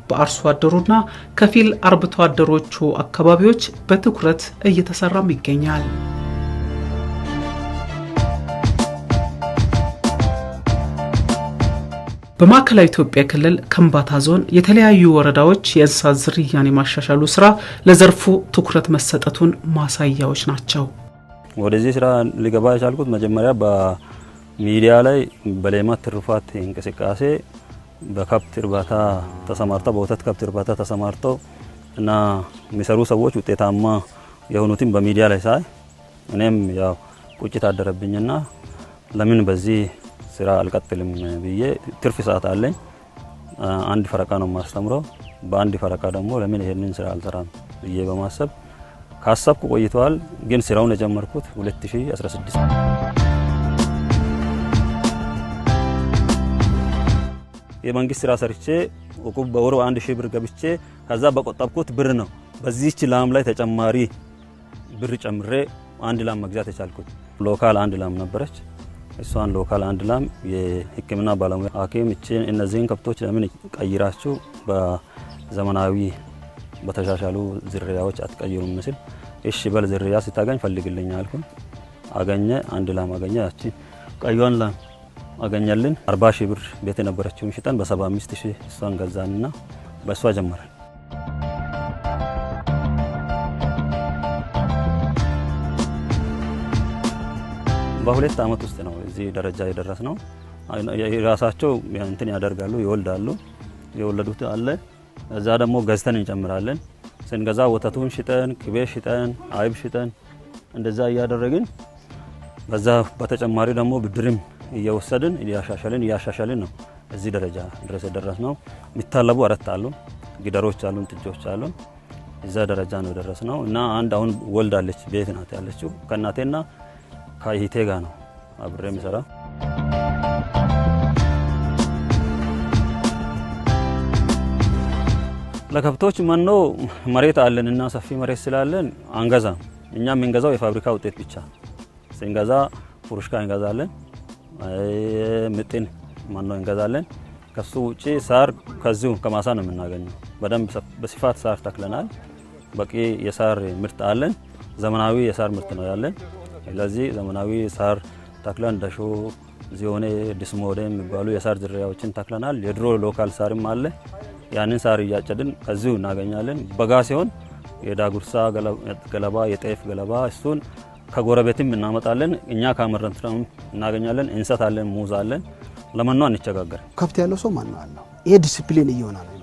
በአርሶ አደሩና ከፊል አርብቶ አደሮቹ አካባቢዎች በትኩረት እየተሰራም ይገኛል። በማዕከላዊ ኢትዮጵያ ክልል ከምባታ ዞን የተለያዩ ወረዳዎች የእንስሳት ዝርያን የማሻሻሉ ስራ ለዘርፉ ትኩረት መሰጠቱን ማሳያዎች ናቸው። ወደዚህ ስራ ሊገባ የቻልኩት መጀመሪያ በሚዲያ ላይ በሌማት ትሩፋት እንቅስቃሴ በከብት እርባታ ተሰማርተው በወተት ከብት እርባታ ተሰማርተው እና የሚሰሩ ሰዎች ውጤታማ የሆኑትን በሚዲያ ላይ ሳይ እኔም ያው ቁጭት አደረብኝና ለምን በዚህ ስራ አልቀጥልም ብዬ ትርፍ ሰዓት አለኝ። አንድ ፈረቃ ነው ማስተምረው። በአንድ ፈረቃ ደግሞ ለምን ይሄንን ስራ አልሰራም ብዬ በማሰብ ካሰብኩ ቆይቷል። ግን ስራውን የጀመርኩት 2016 የመንግስት ስራ ሰርቼ ወቁብ በወሩ 1000 ብር ገብቼ ከዛ በቆጠብኩት ብር ነው በዚህች ላም ላይ ተጨማሪ ብር ጨምሬ አንድ ላም መግዛት የቻልኩት። ሎካል አንድ ላም ነበረች። እሷን ሎካል አንድ ላም የሕክምና ባለሙያ ሐኪም እነዚህን ከብቶች ለምን ቀይራችሁ በዘመናዊ በተሻሻሉ ዝርያዎች አትቀይሩም ምስል እሺ በል ዝርያ ሲታገኝ ፈልግልኝ አልኩኝ። አገኘ አንድ ላም አገኘ። ያቺ ቀዩን ላም አገኘልን 40,000 ብር ቤት የነበረችውን ሽጠን በ75,000 እሷን ገዛንና በእሷ ጀመረን። በሁለት አመት ውስጥ ነው እዚህ ደረጃ የደረስነው። የራሳቸው እንትን ያደርጋሉ፣ ይወልዳሉ። የወለዱት አለ እዛ ደግሞ ገዝተን እንጨምራለን። ስንገዛ ወተቱን ሽጠን ቅቤ ሽጠን አይብ ሽጠን እንደዛ እያደረግን በዛ በተጨማሪ ደግሞ ብድርም እየወሰድን እያሻሻልን ነው እዚህ ደረጃ ድረስ የደረስነው። የሚታለቡ አራት አሉ፣ ግደሮች አሉ፣ ጥጆች አሉ። እዛ ደረጃ ነው የደረስነው እና አንድ አሁን ወልዳለች ቤት ናት ያለችው ከእናቴና ከእህቴ ጋር ነው አብሬ የምሰራው። ለከብቶች መኖ መሬት አለንና ሰፊ መሬት ስላለን አንገዛም። እኛ የምንገዛው የፋብሪካ ውጤት ብቻ። ስንገዛ ፉሩሽካ እንገዛለን፣ ምጥን መኖ እንገዛለን። ከሱ ውጪ ሳር ከዚሁ ከማሳ ነው የምናገኘው። በደንብ በስፋት ሳር ተክለናል። በቂ የሳር ምርት አለን። ዘመናዊ የሳር ምርት ነው ያለን። ስለዚህ ዘመናዊ ሳር ተክለን ደሾ ዚዮኔ ዲስሞዴ የሚባሉ የሳር ዝርያዎችን ተክለናል። የድሮ ሎካል ሳርም አለ። ያንን ሳር እያጨድን ከዚሁ እናገኛለን። በጋ ሲሆን የዳጉርሳ ገለባ፣ የጤፍ ገለባ እሱን ከጎረቤትም እናመጣለን። እኛ ካመረትነው እናገኛለን። እንሰት አለን፣ ሙዝ አለን። ለመኖ አንቸጋገር። ከብት ያለው ሰው ማን ነው? ይሄ ዲሲፕሊን እየሆነ ነው